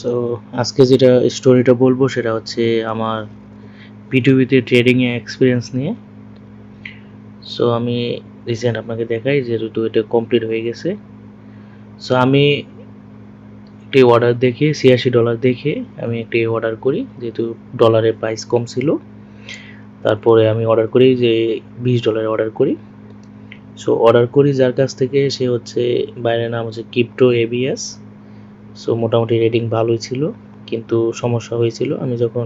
So আজকে যেটা স্টোরিটা বলবো সেটা হচ্ছে আমার P2P-তে ট্রেডিংয়ে এক্সপিরিয়েন্স নিয়ে। সো আমি রিসেন্ট আপনাকে দেখাই যেহেতু এটা কমপ্লিট হয়ে গেছে। সো আমি একটি অর্ডার দেখে $86 দেখে আমি একটি অর্ডার করি, যেহেতু ডলারের প্রাইস কম ছিল। তারপরে আমি অর্ডার করি যে $20 অর্ডার করি। সো অর্ডার করি যার কাছ থেকে, সে হচ্ছে বাইরের নাম হচ্ছে ক্রিপ্টো ABS। সো মোটামুটি রেটিং ভালোই ছিল, কিন্তু সমস্যা হয়েছিল আমি যখন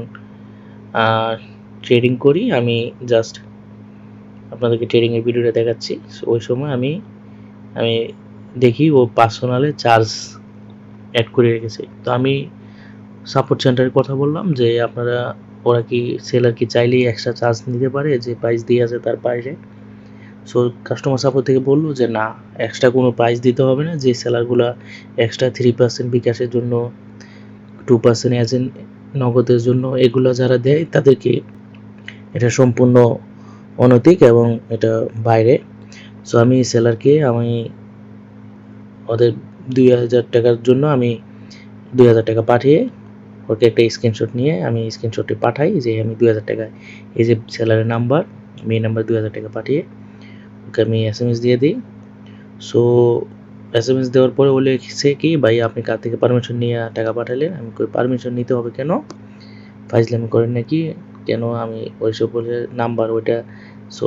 ট্রেডিং করি। আমি জাস্ট আপনাদেরকে ট্রেডিংয়ের ভিডিওটা দেখাচ্ছি। ওই সময় আমি দেখি ও পার্সোনালে চার্জ অ্যাড করে রেখেছে। তো আমি সাপোর্ট সেন্টারে কথা বললাম যে ওরা কি সেলার কি চাইলেই এক্সট্রা চার্জ নিতে পারে যে প্রাইস দিয়ে আছে তার বাইরে। সো কাস্টমার সাপোর্ট থেকে বললো যে না, এক্সট্রা কোনো প্রাইস দিতে হবে না। যে সেলারগুলো এক্সট্রা 3% বিকাশের জন্য, 2% এজেন্ট নগদের জন্য, এগুলো যারা দেয় তাদেরকে এটা সম্পূর্ণ অনৈতিক এবং এটা বাইরে। সো আমি সেলারকে ওদের 2000 টাকার জন্য আমি 2000 টাকা পাঠিয়ে ওকে একটা স্ক্রিনশট নিয়ে আমি স্ক্রিনশটটি পাঠাই যে আমি 2000 টাকা, এই যে সেলারের নাম্বার, আমি এই নাম্বার 2000 টাকা পাঠিয়ে ওকে আমি SMS দিয়ে দিই। সো SMS দেওয়ার পরে ও লিখছে কি, ভাই আপনি কার থেকে পারমিশন নিয়ে টাকা পাঠালেন? আমি কই পারমিশন নিতে হবে কেন, ফাইজলামি করেন নাকি কেন? আমি ওইসব বলে নাম্বার ওইটা। সো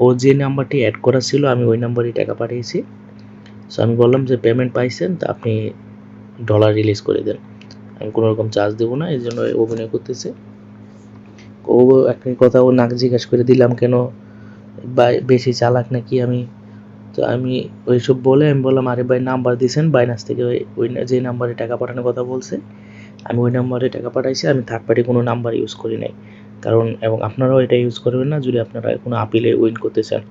ও যে নাম্বারটি অ্যাড করা ছিল আমি ওই নাম্বারেই টাকা পাঠিয়েছি। সো আমি বললাম যে পেমেন্ট পাইছেন, তা আপনি ডলার রিলিজ করে দেন, আমি কোনো রকম চার্জ দেবো না। এই জন্য অভিনয় করতেছে। ও একটা কথা ও নাক জিজ্ঞাসা করে দিলাম কেন, বা বেশি চালাক নাকি আমি। তো আমি ওইসব বলে আমি বললাম, আরে ভাই নাম্বার দিয়েছেন বাইনান্স থেকে, ওই যে নাম্বারে টাকা পাঠানোর কথা বলছে আমি ওই নাম্বারে টাকা পাঠাইছি, আমি থার্ড পার্টি কোনো নাম্বার ইউজ করি নাই। কারণ এবং আপনারাও এটা ইউজ করবেন না যদি আপনারা কোনো আপিলে উইন করতে চান।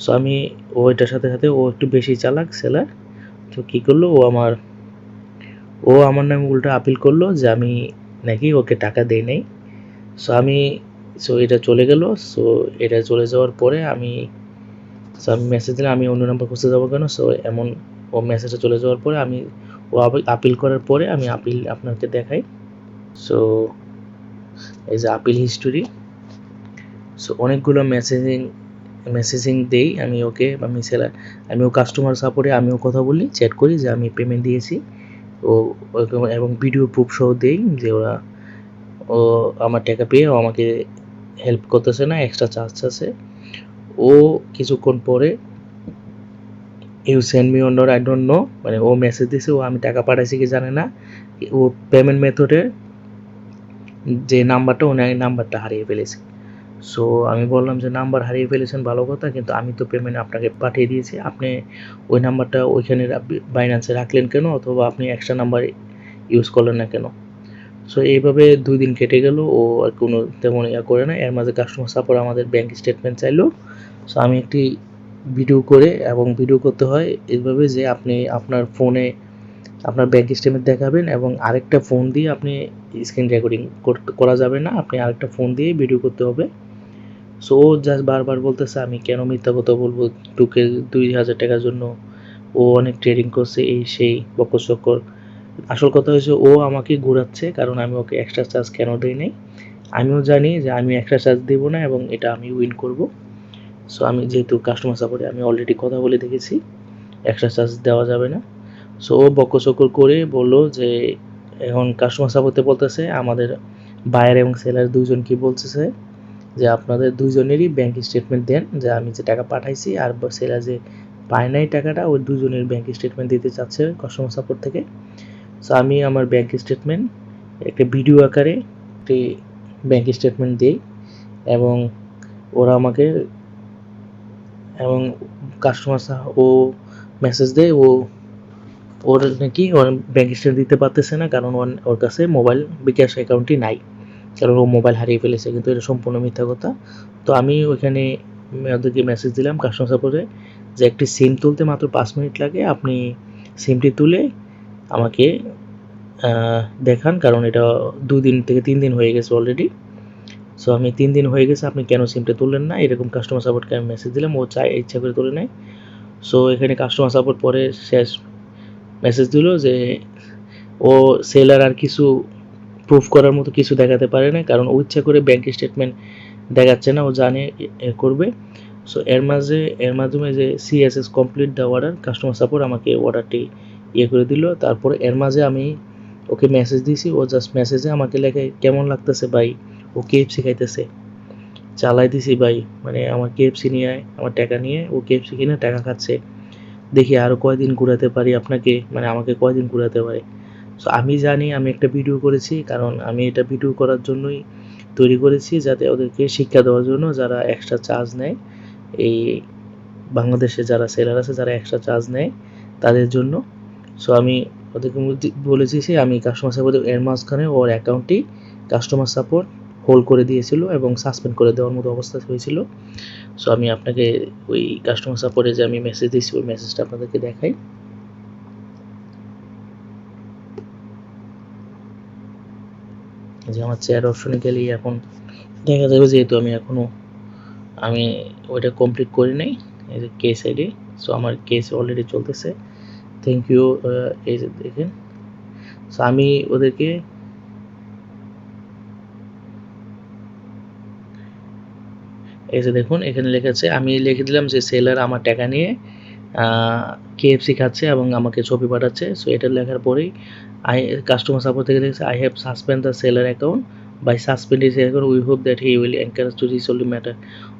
সো আমি ওইটার সাথে সাথে ও একটু বেশি চালাক সেলার। তো কী করলো, ও আমার নামে উল্টো আপিল করলো যে আমি নাকি ওকে টাকা দেই নাই। সো এটা চলে গেল। সো এটা চলে যাওয়ার পরে আমি মেসেজ দিলাম আমি অন্য নাম্বার খুঁজতে যাবো কেন। সো এমন ও মেসেজটা চলে যাওয়ার পরে ও আপিল করার পরে আমি আপিল আপনাকে দেখাই। সো এই যে আপিল হিস্টোরি। সো অনেকগুলো মেসেজিং দেই আমি ওকে, আমিও কাস্টমার সাপোর্টে আমিও কথা বলি, চ্যাট করি যে আমি পেমেন্ট দিয়েছি এবং ভিডিও প্রুফ সহ দেই যে ও আমার টাকা পেয়ে ও আমাকে হেল্প করতেছে না, এক্সট্রা চার্জ আছে। ও কিছুক্ষণ পরে you send me on I don't know, মানে ও মেসেজ দিছে, ও আমি টাকা পাঠাইছি কি জানে না। ও পেমেন্ট মেথডের যে নাম্বারটা, ও নাম্বারটা হারিয়ে ফেলেছে। সো আমি বললাম যে নাম্বার হারিয়ে ফেলেছেন ভালো কথা, কিন্তু আমি তো পেমেন্ট আপনাকে পাঠিয়ে দিয়েছি, আপনি ওই নাম্বারটা ওইখানে বাইন্যান্সে রাখলেন কেন, অথবা আপনি এক্সট্রা নাম্বার ইউজ করলেন না কেন? সো এইভাবে 2 দিন কেটে গেল, ও আর কোনো তেমন করে না। এর মাঝে কাস্টমার সাপোর্ট আমাদের ব্যাঙ্ক স্টেটমেন্ট চাইলো। সো আমি একটি ভিডিও করে, এবং ভিডিও করতে হয় এইভাবে যে আপনি আপনার ফোনে আপনার ব্যাঙ্ক স্টেটমেন্ট দেখাবেন এবং আরেকটা ফোন দিয়ে আপনি স্ক্রিন রেকর্ডিং করা যাবে না, আপনি আরেকটা ফোন দিয়ে ভিডিও করতে হবে। সো ও জাস্ট বারবার বলতেছে আমি কেন মিথ্যা কথা বলবো 2000 টাকার জন্য, ও অনেক ট্রেডিং করছে এই সেই বকর। আসল কথা হচ্ছে ও আমাকে ঘোরাচ্ছে, কারণ আমি ওকে এক্সট্রা চার্জ কেন দেই নাই। আমিও জানি যে আমি এক্সট্রা চার্জ দেবো না এবং এটা আমি উইন করব। সো আমি যেহেতু কাস্টমার সাপোর্টে আমি অলরেডি কথা বলে দেখেছি, এক্সট্রা চার্জ দেওয়া যাবে না। সো ও বকর করে বললো যে এখন কাস্টমার সাপোর্টে বলতেছে আমাদের বায়ার এবং সেলার দুইজনকে বলতেছে যে আপনাদের দুইজনেরই ব্যাঙ্ক স্টেটমেন্ট দেন, যে আমি যে টাকা পাঠাইছি আর সেলার যে পায় নাই টাকাটা, ওই দুজনের ব্যাঙ্ক স্টেটমেন্ট দিতে চাচ্ছে কাস্টমার সাপোর্ট থেকে। সো আমি আমার ব্যাঙ্ক স্টেটমেন্ট একটা ভিডিও আকারে একটি ব্যাঙ্ক স্টেটমেন্ট দিই, এবং ওরা আমাকে এবং কাস্টমার ও মেসেজ দেয় ওর নাকি ওর ব্যাঙ্ক স্টেটমেন্ট দিতে পারতেছে না, কারণ ওর কাছে মোবাইল বিকাশ অ্যাকাউন্টই নাই, কারণ ও মোবাইল হারিয়ে ফেলেছে। কিন্তু এটা সম্পূর্ণ মিথ্যা কথা। তো আমি ওইখানে ওদেরকে মেসেজ দিলাম কাস্টমার সাপোর্টে যে একটি সিম তুলতে মাত্র 5 মিনিট লাগে, আপনি সিমটি তুলে আমাকে দেখান, কারণ এটা 2 দিন থেকে 3 দিন হয়ে গেছে অলরেডি। সো আমি 3 দিন হয়ে গেছে, আপনি কেন সিমটা তুললেন না, এরকম কাস্টমার সাপোর্টকে আমি মেসেজ দিলাম। ও ইচ্ছা করে তুলে নেয়। সো এখানে কাস্টমার সাপোর্ট পরে শেষ মেসেজ দিল যে ও সেলার আর কিছু প্রুফ করার মতো কিছু দেখাতে পারে না, কারণ ও ইচ্ছা করে ব্যাংক স্টেটমেন্ট দেখাচ্ছে না, ও জানে করবে। সো এর মাধ্যমে যে CSS complete the order customer support আমাকে অর্ডারটি করে দিল। তারপরে এর মাঝে আমি ওকে মেসেজ দিয়েছি, ও জাস্ট মেসেজে আমাকে লেখে কেমন লাগতেছে ভাই, ও কেএফসি খাইতেছে, চালাই দিছি ভাই, মানে আমার কেএফসি নিয়ে আমার টাকা নিয়ে ও কেএফসি কিনে টাকা খাচ্ছে, দেখি আরও কয়দিন ঘুরাতে পারি আপনাকে, মানে আমাকে কয়দিন ঘুরাতে পারে। সো আমি জানি আমি একটা ভিডিও করেছি, কারণ আমি এটা ভিডিও করার জন্যই তৈরি করেছি, যাতে ওদেরকে শিক্ষা দেওয়ার জন্য যারা এক্সট্রা চার্জ নেয়, এই বাংলাদেশে যারা সেলার আছে যারা এক্সট্রা চার্জ নেয় তাদের জন্য। সো আমি ওদেরকে বলেছি যে আমি কাস্টমার সাপোর্ট এর মাঝখানে ওর অ্যাকাউন্টটি কাস্টমার সাপোর্ট হোল্ড করে দিয়েছিল এবং সাসপেন্ড করে দেওয়ার মতো অবস্থা হয়েছিল। সো আমি আপনাকে ওই কাস্টমার সাপোর্টে যে আমি মেসেজ দিয়েছি ওই মেসেজটা আপনাদেরকে দেখাই। যে আমার চ্যাট অপশনে গেলেই এখন দেখা যাবে, যেহেতু আমি ওইটা কমপ্লিট করি নাই, এই যে কেস আইডি। সো আমার কেস অলরেডি চলতেছে, থ্যাংক ইউ। এই যে দেখেন, সো আমি ওদেরকে এই যে দেখুন এখানে লেখা আছে, আমি লিখে দিলাম যে সেলার আমার টাকা নিয়ে কেএফসি খাচ্ছে এবং আমাকে ছবি পাঠাচ্ছে। সো এটা লেখার পরেই কাস্টমার সাপোর্ট থেকে দেখছে I have suspend the seller account by suspend his account, we hope that he will encourage to resolve the matter.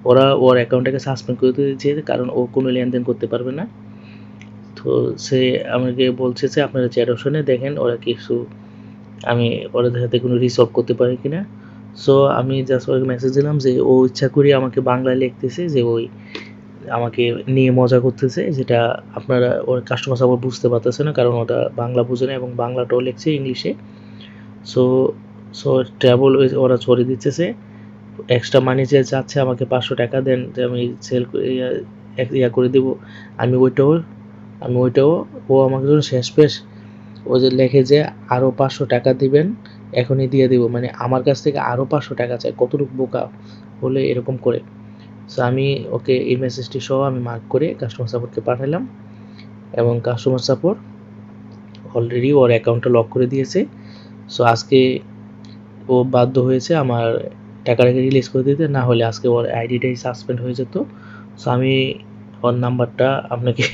ওরা ওর অ্যাকাউন্টটাকে সাসপেন্ড করে দিয়েছে, কারণ ও কোনো লেনদেন করতে পারবে না। তো সে আমাকে বলছে যে আপনারা চ্যাট অপশনে দেখেন ওরা কিছু, আমি ওদের সাথে কোনো রিসলভ করতে পারি কিনা। সো আমি জাস্ট ওকে মেসেজ দিলাম যে ও ইচ্ছা করে আমাকে বাংলায় লিখতেছে, যে ওই আমাকে নিয়ে মজা করতেছে, যেটা আপনারা ওর কাস্টমার সাপোর্ট বুঝতে পারতেছে না, কারণ ওটা বাংলা বুঝে না এবং বাংলাটাও লিখছে ইংলিশে। সো সো ট্রাভেল ওরা ছড়িয়ে দিচ্ছে, এক্সট্রা মানি যে চাচ্ছে আমাকে 500 টাকা দেন, যে আমি সেল করে দেবো। আমি ওইটাও ও আমাকে যখন শেষ পেশ ও যে লেখে যে আরও 500 টাকা দিবেন, এখনই দিয়ে দেবো, মানে আমার কাছ থেকে আরও 500 টাকা চাই, কতটুকু বোকা হলে এরকম করে। সো আমি ওকে এই মেসেজটি সহ আমি মার্ক করে কাস্টমার সাপোর্টকে পাঠালাম, এবং কাস্টমার সাপোর্ট অলরেডি ওর অ্যাকাউন্টটা লক করে দিয়েছে। সো আজকে ও বাধ্য হয়েছে আমার টাকাটাকে রিলিজ করে দিতে, না হলে আজকে ওর আইডিটাই সাসপেন্ড হয়ে যেত। সো আমি ওর নাম্বারটা আপনাকে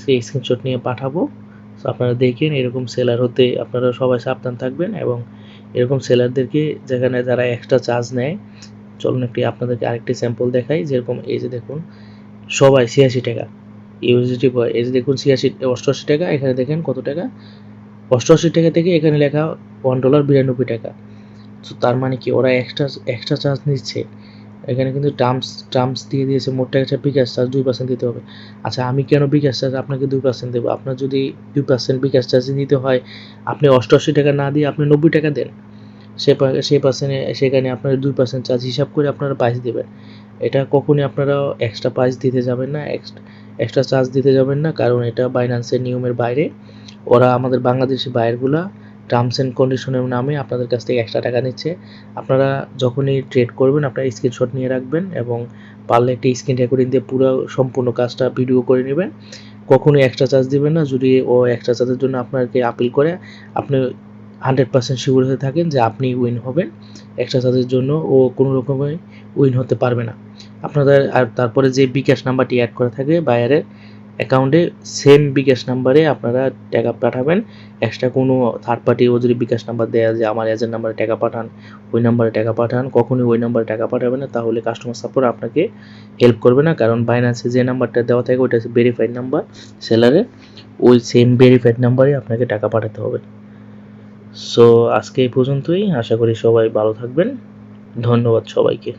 স্ক্রিনশট নিয়ে পাঠাবো। সো আপনারা দেখেন, এরকম সেলার হতে আপনারা সবাই সাবধান থাকবেন, এবং এরকম সেলারদেরকে যেখানে যারা এক্সট্রা চার্জ নেয়, চলুন আপনাদেরকে আরেকটি স্যাম্পল দেখাই। যেরকম এই যে দেখুন সবাই 86 টাকা ইউএসডি পায়, এই যে দেখুন 88 টাকা, এখানে দেখেন কত টাকা, 88 টাকা থেকে এখানে লেখা $1.92। তো তার মানে কি ওরা এক্সট্রা চার্জ নিচ্ছে। এখানে কিন্তু টার্মস দিয়ে দিয়েছে, মোট টাকা বিকাশ চার্জ 2% দিতে হবে। আচ্ছা আমি কেন বিকাশ চার্জ আপনাকে 2% দেবো? আপনার যদি 2% বিকাশ চার্জ নিতে হয়, আপনি 88 টাকা না দিয়ে আপনি 90 টাকা দেন, সেই পার্সেন্টে সেখানে আপনার 2% চার্জ হিসাব করে আপনারা প্রাইস দেবেন। এটা কখনই আপনারা এক্সট্রা প্রাইস দিতে যাবেন না, এক্সট্রা চার্জ দিতে যাবেন না, কারণ এটা বাইন্যান্সের নিয়মের বাইরে। ওরা আমাদের বাংলাদেশি বায়ারগুলা টার্মস অ্যান্ড কন্ডিশনের নামে আপনাদের কাছ থেকে এক্সট্রা টাকা নিচ্ছে। আপনারা যখনই ট্রেড করবেন আপনারা স্ক্রিনশট নিয়ে রাখবেন, এবং পারলে একটি স্ক্রিন রেকর্ডিং দিয়ে পুরো সম্পূর্ণ কাজটা ভিডিও করে নেবেন। কখনোই এক্সট্রা চার্জ দিবেন না। যদি ও এক্সট্রা চার্জের জন্য আপনাকে আপিল করে, আপনি 100% শিওর হয়ে থাকেন যে আপনি উইন হবেন। এক্সট্রা চার্জের জন্য ও কোনো রকমে উইন হতে পারবে না। আপনাদের আর তারপরে যে বিকাশ নাম্বারটি অ্যাড করা থাকে বায়ারের অ্যাকাউন্টে, সেম বিকাশ নাম্বারে আপনারা টাকা পাঠাবেন। এক্সট্রা কোনো থার্ড পার্টি ও যদি বিকাশ নাম্বার দেয় যে আমার এজেন্ট নাম্বারে টাকা পাঠান, ওই নাম্বারে টাকা পাঠান, কখনোই ওই নাম্বারে টাকা পাঠাবেন না, তাহলে কাস্টমার সাপোর্ট আপনাকে হেল্প করবে না। কারণ বাইন্যান্সে যে নাম্বারটা দেওয়া থাকে ওইটা হচ্ছে ভেরিফাইড নাম্বার সেলারের, ওই সেম ভেরিফাইড নাম্বারে আপনাকে টাকা পাঠাতে হবে। সো আজকে এই পর্যন্তই, আশা করি সবাই ভালো থাকবেন। ধন্যবাদ সবাইকে।